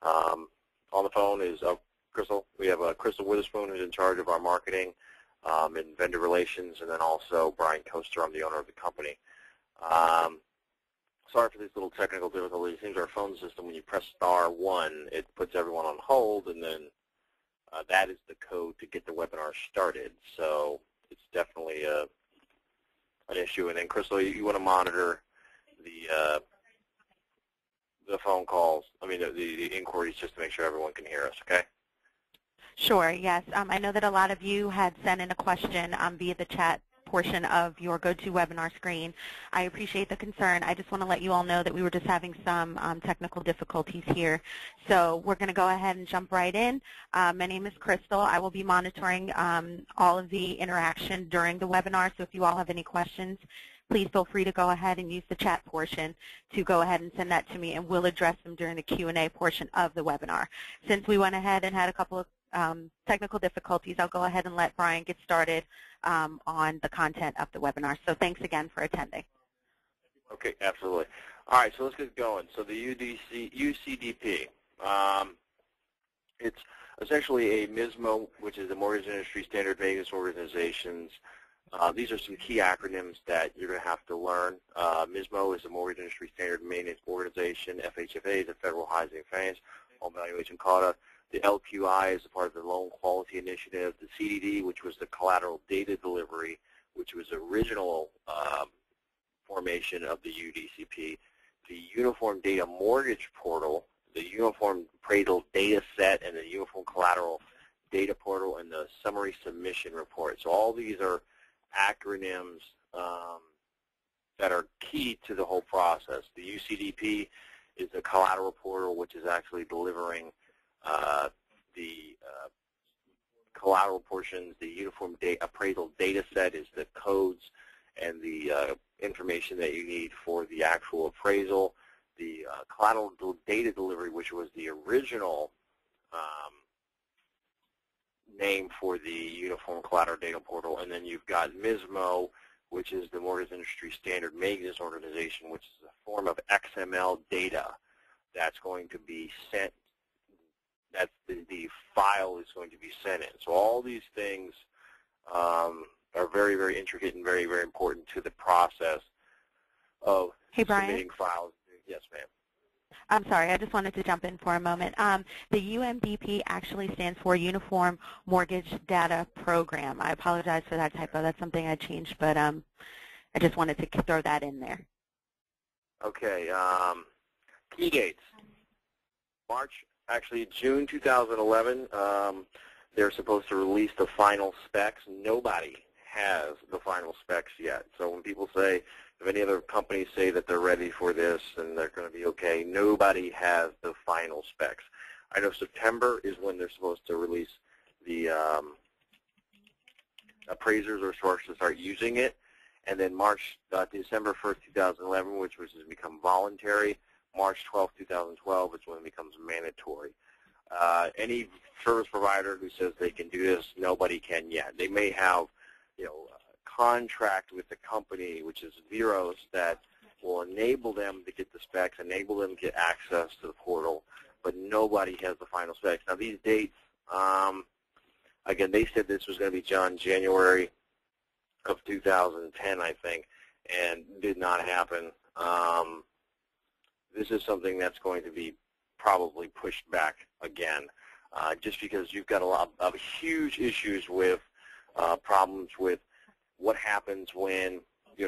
On the phone is Crystal. We have Crystal Witherspoon, who's in charge of our marketing and vendor relations, and then also Brian Koester, I'm the owner of the company. Sorry for these little technical difficulties. It seems our phone system, when you press *1, it puts everyone on hold, and then that is the code to get the webinar started. So it's definitely an issue. And then, Crystal, you want to monitor the phone calls, the inquiries, just to make sure everyone can hear us, okay? Sure, yes. I know that a lot of you had sent in a question via the chat portion of your GoToWebinar screen. I appreciate the concern. I just want to let you all know that we were just having some technical difficulties here. So we're going to go ahead and jump right in. My name is Crystal. I will be monitoring all of the interaction during the webinar, so if you all have any questions, please feel free to go ahead and use the chat portion to go ahead and send that to me, and we'll address them during the Q&A portion of the webinar. Since we went ahead and had a couple of technical difficulties, I'll go ahead and let Brian get started on the content of the webinar. So thanks again for attending. Okay, absolutely. All right, so let's get going. So the UCDP, it's essentially a MISMO, which is the Mortgage Industry Standard Maintenance Organizations. These are some key acronyms that you're going to have to learn. MISMO is the Mortgage Industry Standard Maintenance Organization. FHFA is the Federal Housing Finance Home Valuation Quota. The LQI is a part of the Loan Quality Initiative. The CDD, which was the Collateral Data Delivery, which was the original formation of the UDCP. The Uniform Data Mortgage Portal, the Uniform Appraisal Dataset, and the Uniform Collateral Data Portal, and the Summary Submission Report. So all these are acronyms that are key to the whole process. The UCDP is the collateral portal, which is actually delivering the collateral portions. The Uniform Appraisal Dataset is the codes and the information that you need for the actual appraisal. The Collateral Data Delivery, which was the original name for the Uniform Collateral Data Portal, and then you've got MISMO, which is the Mortgage Industry Standard Maintenance Organization, which is a form of XML data that's going to be sent, that the file is going to be sent in. So all these things are very, very intricate and very, very important to the process of submitting files. Yes, ma'am. I'm sorry, I just wanted to jump in for a moment. The UMDP actually stands for Uniform Mortgage Data Program. I apologize for that typo. That's something I changed, but I just wanted to throw that in there. Okay. Key dates. June 2011, they're supposed to release the final specs. Nobody has the final specs yet. So when people say, if any other companies say that they're ready for this and they're going to be okay, nobody has the final specs. I know September is when they're supposed to release the appraisers are supposed to start using it, and then December 1st, 2011, which has become voluntary. March 12th, 2012 is when it becomes mandatory. Any service provider who says they can do this, nobody can yet. They may have, a contract with the company, which is Veros, that will enable them to get the specs, enable them to get access to the portal, but nobody has the final specs. Now these dates, again, they said this was going to be done January of 2010, I think, and did not happen. This is something that's going to be probably pushed back again, just because you've got a lot of huge issues with problems with what happens when,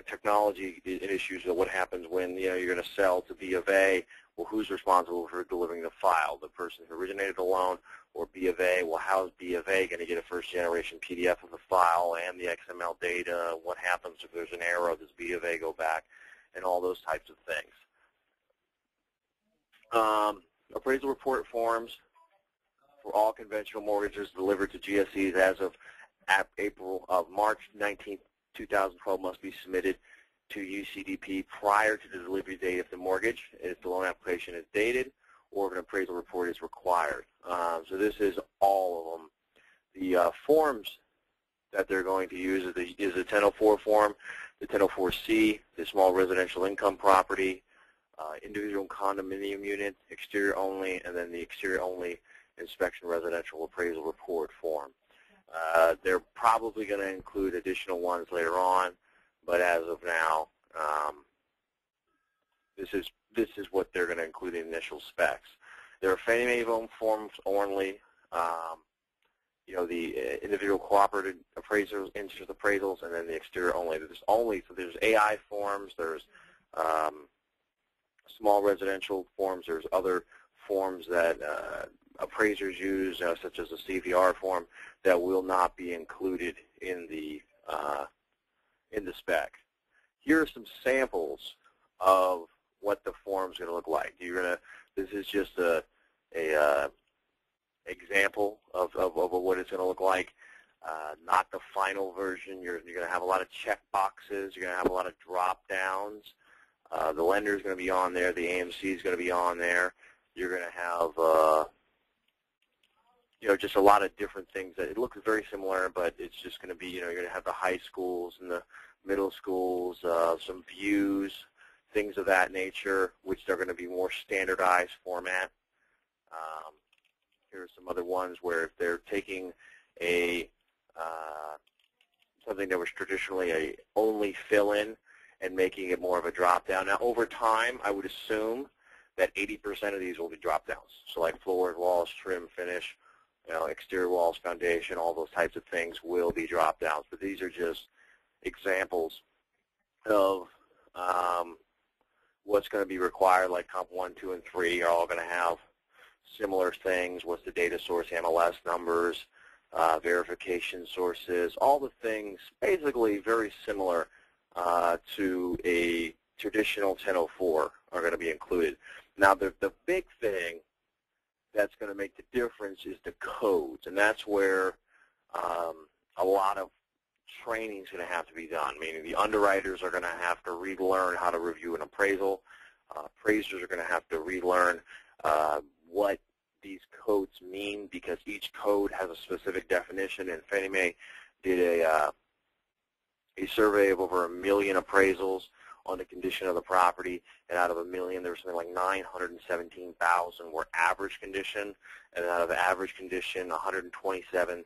technology issues, or what happens when, you're going to sell to B of A. Well, who's responsible for delivering the file? The person who originated the loan or B of A? Well, how is B of A going to get a first-generation PDF of the file and the XML data? What happens if there's an error? Does B of A go back? And all those types of things. Appraisal report forms for all conventional mortgages delivered to GSEs as of March 19, 2012 must be submitted to UCDP prior to the delivery date of the mortgage if the loan application is dated or if an appraisal report is required. So this is all of them. The forms that they're going to use is the 1004 form, the 1004C, the small residential income property, individual condominium unit, exterior only, and then the exterior only inspection residential appraisal report form. They're probably going to include additional ones later on, but as of now, this is what they're going to include in initial specs. There are Fannie Mae forms only. The individual cooperative appraisals, interest appraisals, and then the exterior only. So there's AI forms, there's small residential forms, there's other forms that appraisers use, such as a CVR form, that will not be included in the spec. Here are some samples of what the form's going to look like. This is just a example of what it's going to look like. Not the final version. You're going to have a lot of check boxes. You're going to have a lot of drop downs. The lender is going to be on there. The AMC is going to be on there. You're going to have just a lot of different things. It looks very similar, but it's just going to be, you're going to have the high schools and the middle schools, some views, things of that nature, which are going to be more standardized format. Here are some other ones where if they're taking something that was traditionally a only fill-in and making it more of a drop-down. Now, over time, I would assume that 80% of these will be drop-downs. So like floors, walls, trim, finish, exterior walls, foundation, all those types of things will be drop-downs. But these are just examples of what's going to be required, like Comp 1, 2, and 3 are all going to have similar things. What's the data source, MLS numbers, verification sources, all the things basically very similar to a traditional 1004 are going to be included. Now, the big thing that's going to make the difference is the codes, and that's where a lot of training is going to have to be done, meaning the underwriters are going to have to relearn how to review an appraisal. Appraisers are going to have to relearn what these codes mean, because each code has a specific definition, and Fannie Mae did a survey of over 1 million appraisals on the condition of the property, and out of 1 million, there was something like 917,000 were average condition, and out of average condition, 127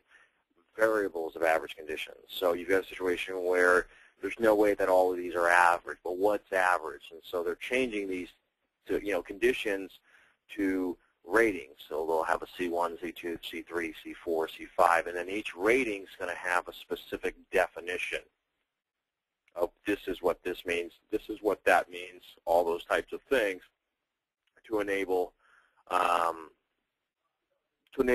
variables of average condition. So you've got a situation where there's no way that all of these are average, but what's average? And so they're changing these to, conditions to ratings. So they'll have a C1, C2, C3, C4, C5, and then each rating is going to have a specific definition of this is what this means, this is what that means, all those types of things to enable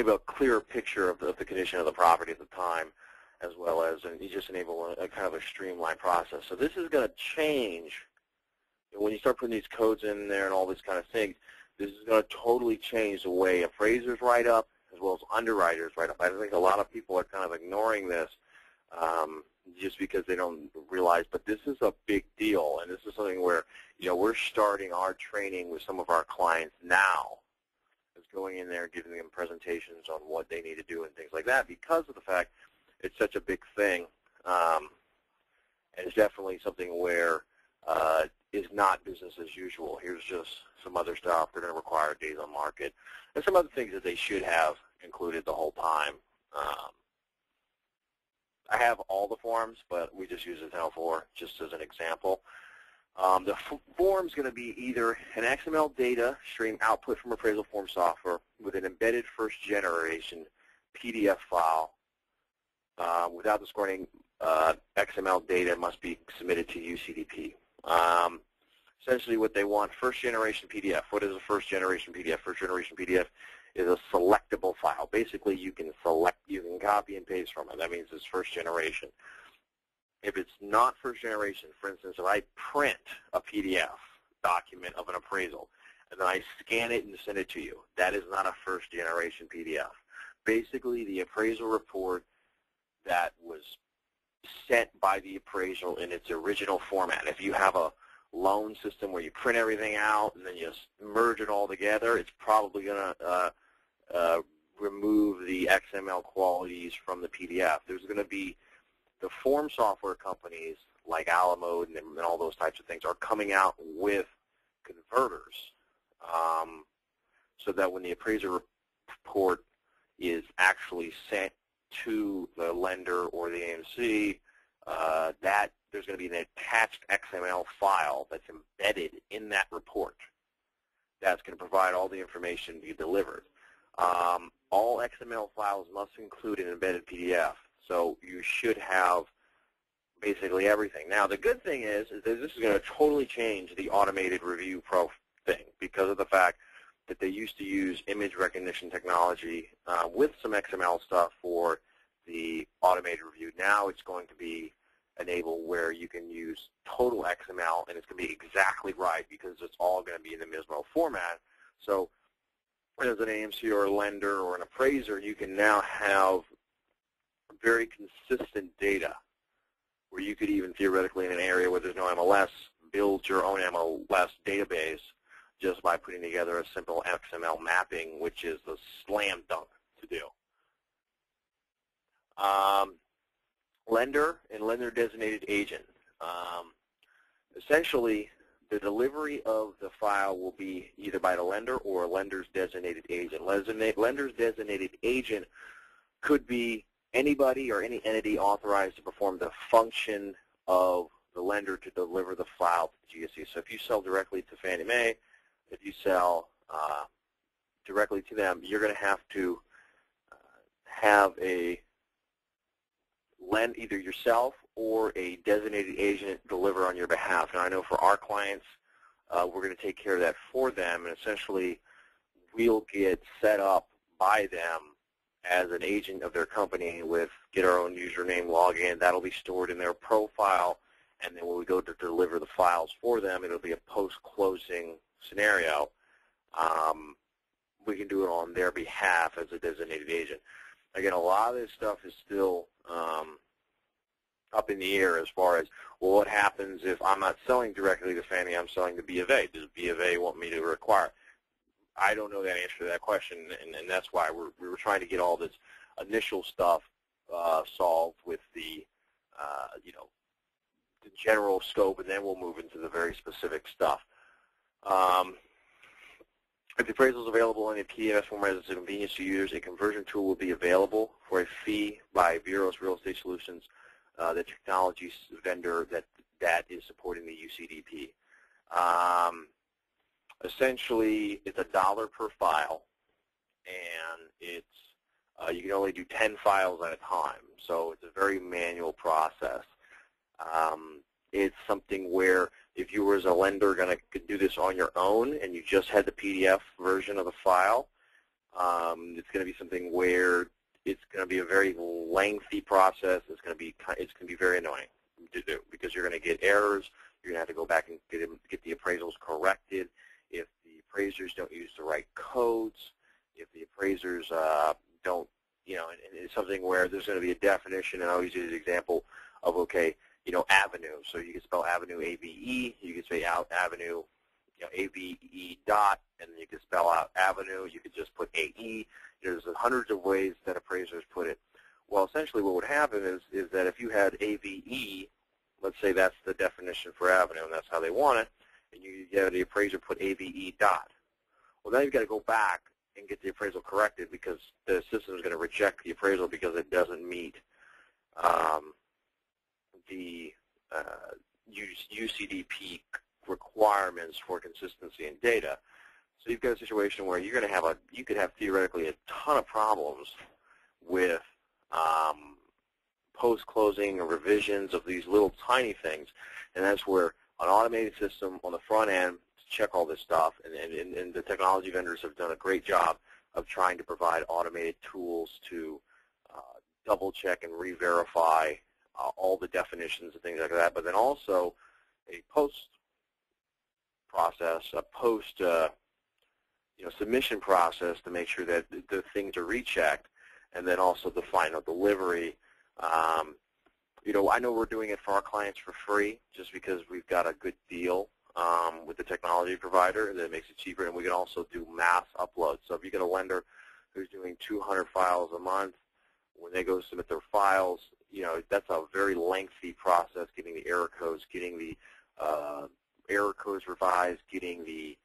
a clearer picture of the condition of the property at the time, as well as, and you just enable a kind of a streamlined process. So this is going to change when you start putting these codes in there and all these kind of things. This is going to totally change the way appraisers write up as well as underwriters write up. I think a lot of people are kind of ignoring this just because they don't realize, but this is a big deal, and this is something where, we're starting our training with some of our clients now. It's going in there, giving them presentations on what they need to do and things like that, because of the fact it's such a big thing, and it's definitely something where is not business as usual. Here's just some other stuff. They're going to require days on market, and some other things that they should have included the whole time. I have all the forms, but we just use the 1004 just as an example. The form's going to be either an XML data stream output from appraisal form software with an embedded first-generation PDF file. Without the scoring, XML data must be submitted to UCDP. Essentially what they want, first-generation PDF. What is a first-generation PDF? First-generation PDF is a selectable file. Basically, you can select, you can copy and paste from it. That means it's first generation. If it's not first generation, for instance, if I print a PDF document of an appraisal and then I scan it and send it to you, that is not a first generation PDF. Basically, the appraisal report that was sent by the appraisal in its original format. If you have a loan system where you print everything out and then you merge it all together, it's probably going to remove the XML qualities from the PDF. There's going to be the form software companies like Alamode and all those types of things are coming out with converters, so that when the appraiser report is actually sent to the lender or the AMC, that there's going to be an attached XML file that's embedded in that report that's going to provide all the information to be delivered. All XML files must include an embedded PDF, so you should have basically everything. Now, the good thing is that this is going to totally change the automated review pro thing because of the fact that they used to use image recognition technology with some XML stuff for the automated review. Now it's going to be enabled where you can use total XML, and it's going to be exactly right because it's all going to be in the MISMO format. So as an AMC or a lender or an appraiser, you can now have very consistent data where you could even theoretically in an area where there's no MLS build your own MLS database just by putting together a simple XML mapping, which is the slam dunk to do. Lender and lender-designated agent. Essentially, the delivery of the file will be either by the lender or a lender's designated agent. Lender's designated agent could be anybody or any entity authorized to perform the function of the lender to deliver the file to the GSE. So if you sell directly to Fannie Mae, if you sell directly to them, you're going to have a lend either yourself or a designated agent deliver on your behalf. And I know for our clients, we're going to take care of that for them, and essentially we'll get set up by them as an agent of their company with get our own username, login. That'll be stored in their profile, and then when we go to deliver the files for them, it'll be a post-closing scenario. We can do it on their behalf as a designated agent. Again, a lot of this stuff is still up in the air as far as, well, what happens if I'm not selling directly to Fannie, I'm selling to B of A? Does B of A want me to require? I don't know that answer to that question, and that's why we were trying to get all this initial stuff solved with the, the general scope, and then we'll move into the very specific stuff. If the appraisal is available in a PDF format as a convenience to users, a conversion tool will be available for a fee by Bureau's Real Estate Solutions, the technology vendor that is supporting the UCDP. Essentially, it's $1 per file, and it's you can only do 10 files at a time, so it's a very manual process. It's something where if you were as a lender going to do this on your own and you just had the PDF version of the file, it's going to be something where it's going to be a very lengthy process. It's going to be very annoying to do because you're going to get errors. You're going to have to go back and get the appraisals corrected. If the appraisers don't use the right codes, if the appraisers don't, and it's something where there's going to be a definition, and I always use the example of, okay, avenue. So you can spell avenue A-V-E, you can say out avenue, A-V-E dot, and you can spell out avenue, you could just put A-E. There's hundreds of ways that appraisers put it. Well, essentially what would happen is that if you had A-V-E, let's say that's the definition for avenue, and that's how they want it, and you have the appraiser put A-V-E dot. Well, now you've got to go back and get the appraisal corrected because the system is going to reject the appraisal because it doesn't meet the UCDP requirements for consistency in data. So you've got a situation where you're going to you could have theoretically a ton of problems with post-closing or revisions of these little tiny things, and that's where an automated system on the front end to check all this stuff, and the technology vendors have done a great job of trying to provide automated tools to double-check and re-verify all the definitions and things like that, but then also a post-process, a post submission process to make sure that the things are rechecked, and then also the final delivery. I know we're doing it for our clients for free just because we've got a good deal with the technology provider that makes it cheaper, and we can also do mass uploads. So if you get a lender who's doing 200 files a month, when they go submit their files, that's a very lengthy process, getting the error codes, getting the error codes revised, getting the,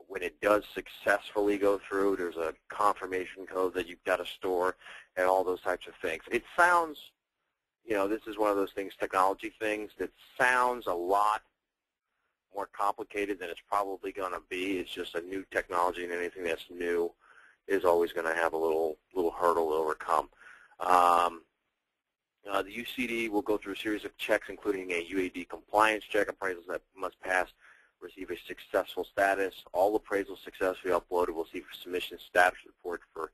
when it does successfully go through, there's a confirmation code that you've got to store and all those types of things. It sounds, this is one of those things, technology things, that sounds a lot more complicated than it's probably going to be. It's just a new technology, and anything that's new is always going to have a little hurdle to overcome. The UCD will go through a series of checks, including a UAD compliance check. Appraisals that must pass receive a successful status. All appraisals successfully uploaded will receive a submission status report for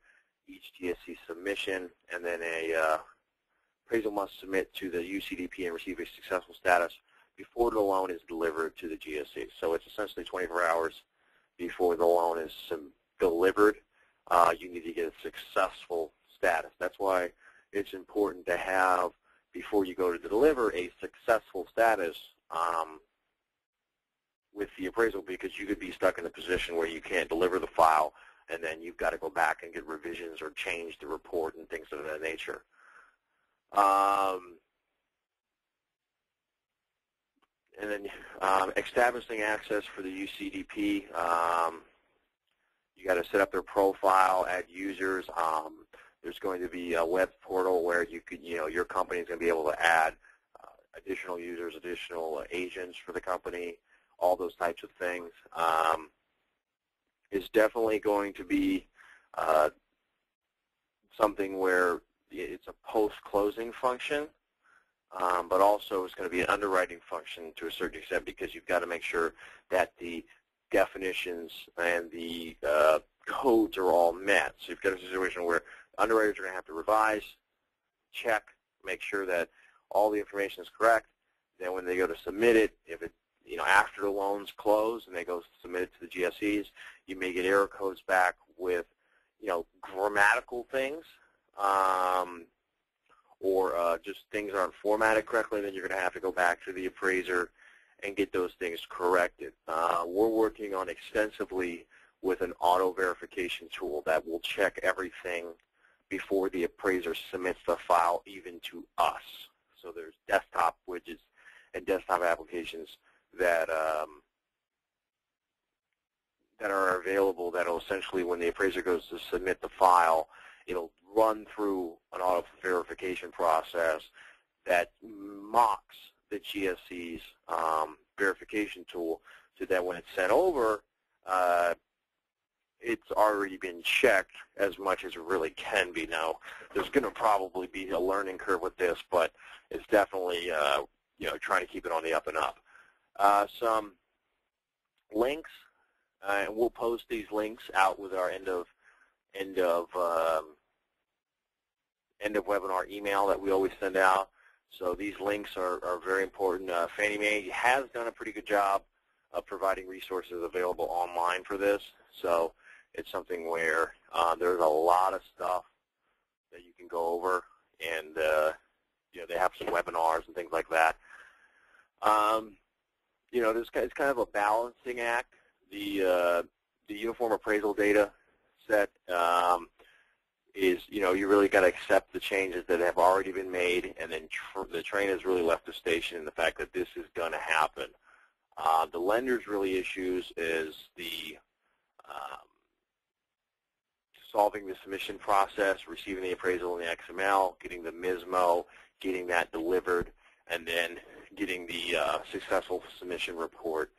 each GSE submission, and then a appraisal must submit to the UCDP and receive a successful status before the loan is delivered to the GSE. So it's essentially 24 hours before the loan is delivered. You need to get a successful status. That's why it's important to have, before you go to deliver, a successful status with the appraisal, because you could be stuck in a position where you can't deliver the file, and then you've got to go back and get revisions or change the report and things of that nature. And then establishing access for the UCDP, you got to set up their profile, add users. There's going to be a web portal where you could, your company is going to be able to add additional users, additional agents for the company, all those types of things. It's definitely going to be something where it's a post-closing function, but also it's going to be an underwriting function to a certain extent, because you've got to make sure that the definitions and the codes are all met. So you've got a situation where underwriters are going to have to revise, check, make sure that all the information is correct. Then when they go to submit it, if it, after the loan's closed and they go submit it to the GSEs, you may get error codes back with, grammatical things, or just things aren't formatted correctly. Then you're going to have to go back to the appraiser and get those things corrected. We're working on extensively with an auto verification tool that will check everything before the appraiser submits the file even to us. So there's desktop widgets and desktop applications that that are available that will essentially, when the appraiser goes to submit the file, it'll run through an auto verification process that mocks the GSE's verification tool, so that when it's sent over, it's already been checked as much as it really can be. Now, there's going to probably be a learning curve with this, but it's definitely trying to keep it on the up and up. Some links, and we'll post these links out with our end of webinar email that we always send out. So these links are very important. Fannie Mae has done a pretty good job of providing resources available online for this. So it's something where there's a lot of stuff that you can go over, and they have some webinars and things like that. It's kind of a balancing act. The Uniform Appraisal Data Set is, you really got to accept the changes that have already been made, and then the train has really left the station in the fact that this is going to happen. The lender's really issues is the solving the submission process, receiving the appraisal in the XML, getting the MISMO, getting that delivered, and then getting the successful submission report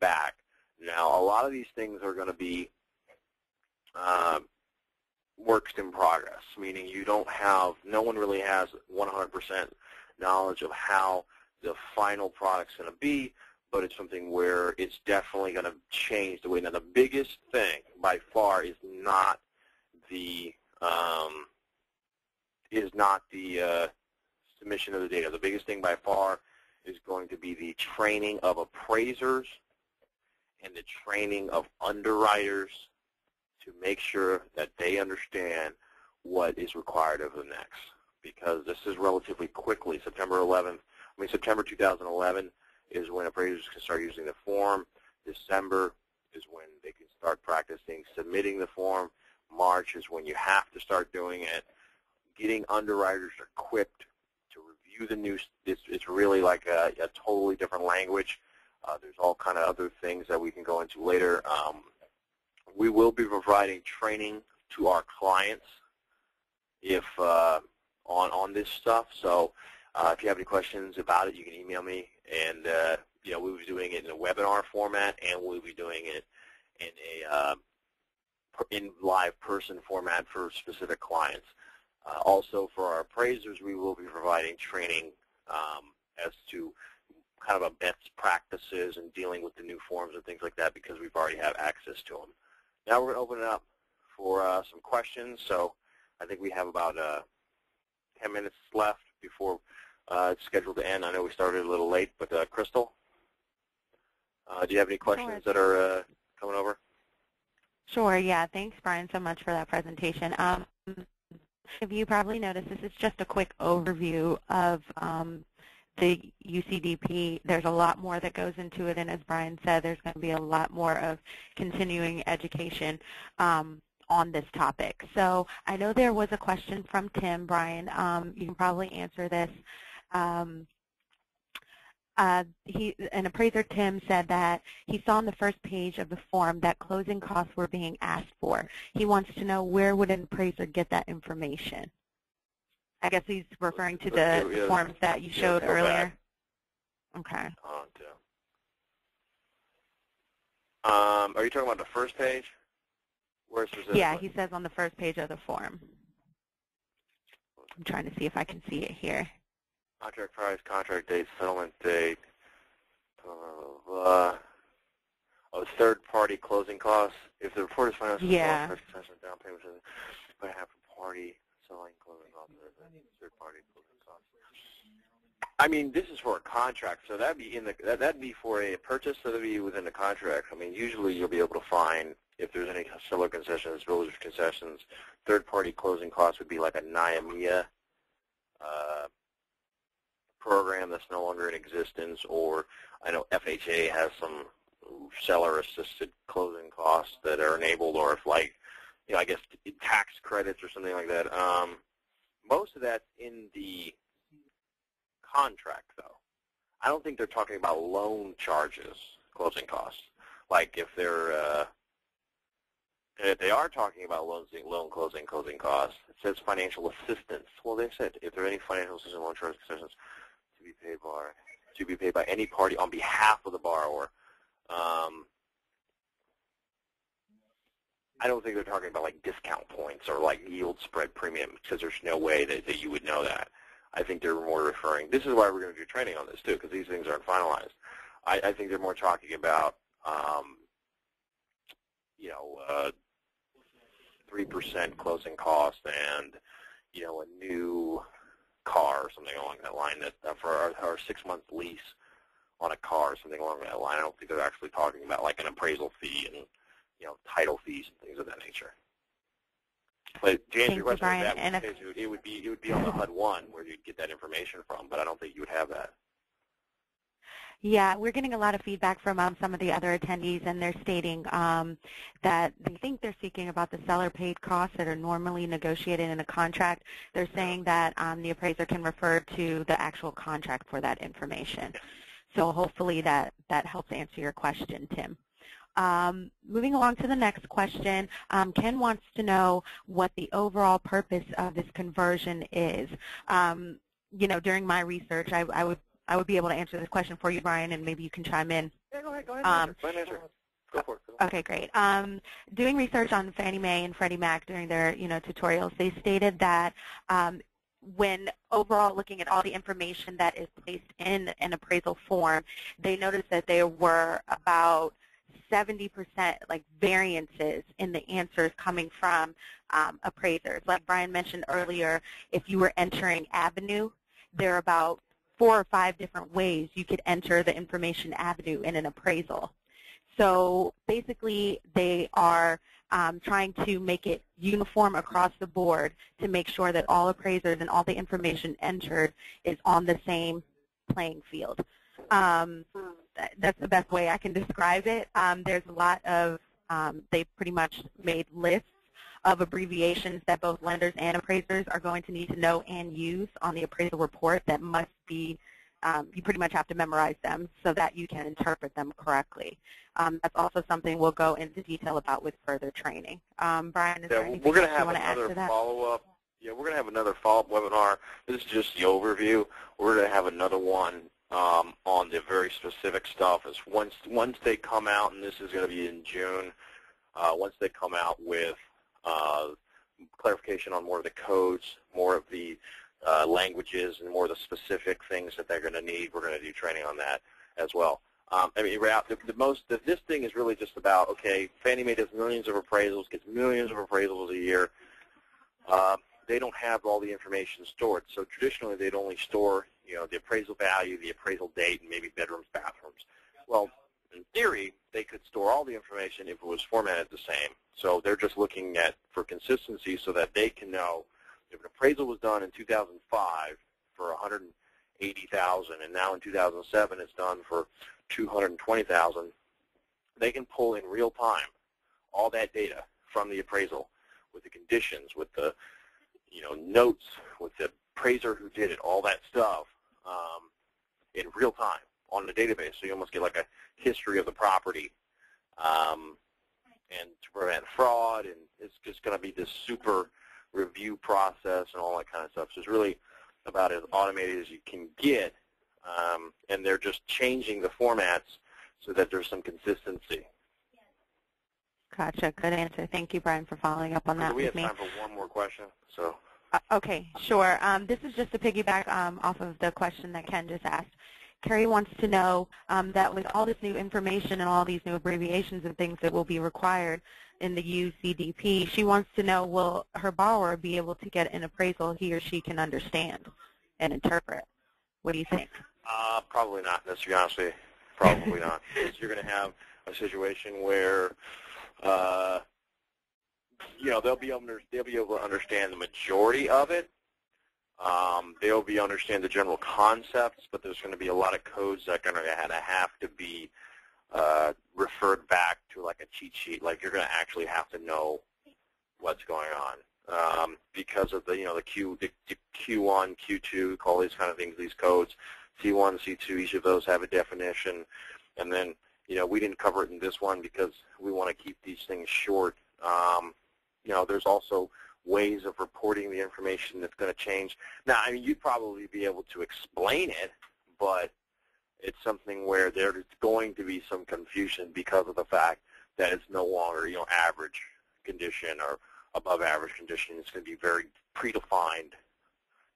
back. Now, a lot of these things are going to be works in progress, meaning no one really has 100% knowledge of how the final product's going to be, but it's something where it's definitely going to change the way. Now, the biggest thing by far is not the submission of the data. The biggest thing by far is going to be the training of appraisers and the training of underwriters to make sure that they understand what is required of them next, because this is relatively quickly. September 2011 is when appraisers can start using the form. December is when they can start practicing submitting the form. March is when you have to start doing it. Getting underwriters equipped to review the new. It's really like a totally different language. There's all kind of other things that we can go into later. We will be providing training to our clients if on this stuff. So if you have any questions about it, you can email me. And we'll be doing it in a webinar format, and we'll be doing it in a in live person format for specific clients. Also, for our appraisers, we will be providing training as to kind of a best practices and dealing with the new forms and things like that, because we've already have access to them. Now we're going to open it up for some questions. So I think we have about 10 minutes left before it's scheduled to end. I know we started a little late, but Crystal, do you have any questions that are coming over? Sure, yeah. Thanks, Brian, so much for that presentation. If you probably noticed, this is just a quick overview of the UCDP. There's a lot more that goes into it, and as Brian said, there's going to be a lot more of continuing education on this topic. So I know there was a question from Tim, Brian. You can probably answer this. An appraiser, Tim, said that he saw on the first page of the form that closing costs were being asked for. He wants to know, where would an appraiser get that information? I guess he's referring to the forms that you showed earlier. Okay. Are you talking about the first page? Where specifically? Yeah, he says on the first page of the form. I'm trying to see if I can see it here. Contract price, contract date, settlement date, third-party closing costs. If the report is financial, yeah. Down payment by half a party selling closing costs, third-party closing costs. I mean, this is for a contract, so that'd be that'd be for a purchase, so that'd be within the contract. I mean, usually you'll be able to find if there's any seller concessions, builder's concessions. Third-party closing costs would be like a NIAMIA program that's no longer in existence, or I know FHA has some seller-assisted closing costs that are enabled, or if I guess tax credits or something like that. Most of that's in the contract, though. I don't think they're talking about loan charges, closing costs. Like if they are talking about loan closing costs, it says financial assistance. Well, they said if there are any financial assistance, loan charges, concessions to be paid by any party on behalf of the borrower. I don't think they're talking about like discount points or like yield spread premium, because there's no way that you would know that. I think they're more referring. This is why we're going to do training on this too, because these things aren't finalized. I think they're more talking about 3% closing cost and a new car or something along that line, that for our 6-month lease on a car or something along that line. I don't think they're actually talking about like an appraisal fee and title fees and things of that nature. But to answer your question, it would be on the HUD-1 where you'd get that information from, but I don't think you would have that. Yeah, we're getting a lot of feedback from some of the other attendees, and they're stating that they think they're speaking about the seller-paid costs that are normally negotiated in a contract. They're saying that the appraiser can refer to the actual contract for that information. So hopefully that helps answer your question, Tim. Moving along to the next question, Ken wants to know what the overall purpose of this conversion is. During my research, I would be able to answer this question for you, Brian, and maybe you can chime in. Yeah, go ahead. Go ahead. Go for it. Okay, great. Doing research on Fannie Mae and Freddie Mac during their tutorials, they stated that when overall looking at all the information that is placed in an appraisal form, they noticed that there were about 70% variances in the answers coming from appraisers. Like Brian mentioned earlier, if you were entering avenue, there are about 4 or 5 different ways you could enter the information avenue in an appraisal. So basically they are trying to make it uniform across the board to make sure that all appraisers and all the information entered is on the same playing field. That's the best way I can describe it. There's a lot of, they pretty much made lists of abbreviations that both lenders and appraisers are going to need to know and use on the appraisal report that must be, you pretty much have to memorize them so that you can interpret them correctly. That's also something we'll go into detail about with further training. Brian, is there anything else you want to add to that? Yeah, we're going to have another follow-up webinar. This is just the overview. We're going to have another one on the very specific stuff. Is once they come out, and this is going to be in June, once they come out with clarification on more of the codes, more of the languages, and more of the specific things that they're going to need, we're going to do training on that as well. I mean, this thing is really just about, okay, Fannie Mae does millions of appraisals, gets millions of appraisals a year. They don't have all the information stored. So traditionally, they'd only store, the appraisal value, the appraisal date, and maybe bedrooms, bathrooms. Well, in theory, they could store all the information if it was formatted the same. So they're just looking for consistency so that they can know if an appraisal was done in 2005 for $180,000, and now in 2007 it's done for $220,000. They can pull in real time all that data from the appraisal with the conditions, with the notes, with the appraiser who did it, all that stuff in real time on the database. So you almost get like a history of the property, and to prevent fraud, and it's just going to be this super review process and all that kind of stuff. So it's really about as automated as you can get, and they're just changing the formats so that there's some consistency. Gotcha. Good answer. Thank you, Brian, for following up on that with me. We have time for one more question. So. Okay, sure. This is just to piggyback off of the question that Ken just asked. Carrie wants to know that with all this new information and all these new abbreviations and things that will be required in the UCDP, she wants to know, will her borrower be able to get an appraisal he or she can understand and interpret? What do you think? Probably not, to be honest with you. Probably not. Because you're going to have a situation where they'll be able to understand the majority of it. They'll be understand the general concepts, but there's going to be a lot of codes that are going to have to be referred back to like a cheat sheet. Like you're going to actually have to know what's going on because of the Q1, Q2, all these kind of things, these codes, C1, C2, each of those have a definition, and then we didn't cover it in this one because we want to keep these things short. There's also ways of reporting the information that's going to change. Now, I mean, you'd probably be able to explain it, but it's something where there's going to be some confusion because of the fact that it's no longer, average condition or above average condition. It's going to be very predefined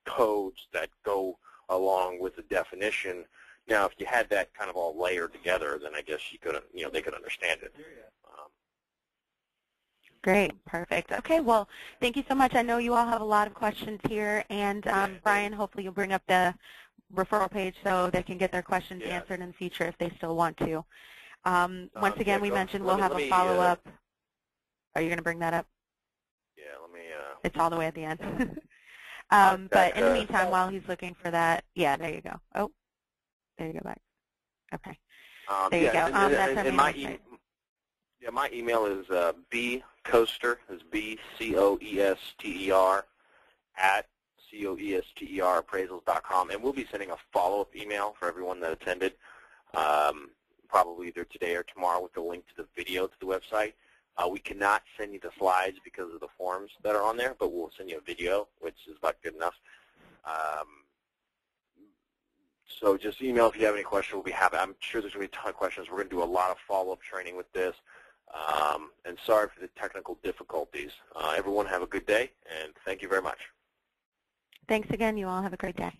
codes that go along with the definition. Now, if you had that kind of all layered together, then I guess you could, they could understand it. Great, perfect. Okay, well, thank you so much. I know you all have a lot of questions here, and Brian, hopefully you'll bring up the referral page so they can get their questions answered in the future if they still want to. Once again, we mentioned we'll have a follow-up. Are you going to bring that up? Yeah, let me. It's all the way at the end. But in the meantime, while he's looking for that, there you go. Oh, there you go back. Okay. There you go. That's our main website. My email is bcoester, is B-C-O-E-S-T-E-R, at C-O-E-S-T-E-R appraisals.com, and we'll be sending a follow-up email for everyone that attended, probably either today or tomorrow with the link to the video to the website. We cannot send you the slides because of the forms that are on there, but we'll send you a video, which is about good enough. So just email if you have any questions. We'll be happy. I'm sure there's going to be a ton of questions. We're going to do a lot of follow-up training with this. And sorry for the technical difficulties. Everyone have a good day, and thank you very much. Thanks again. You all have a great day.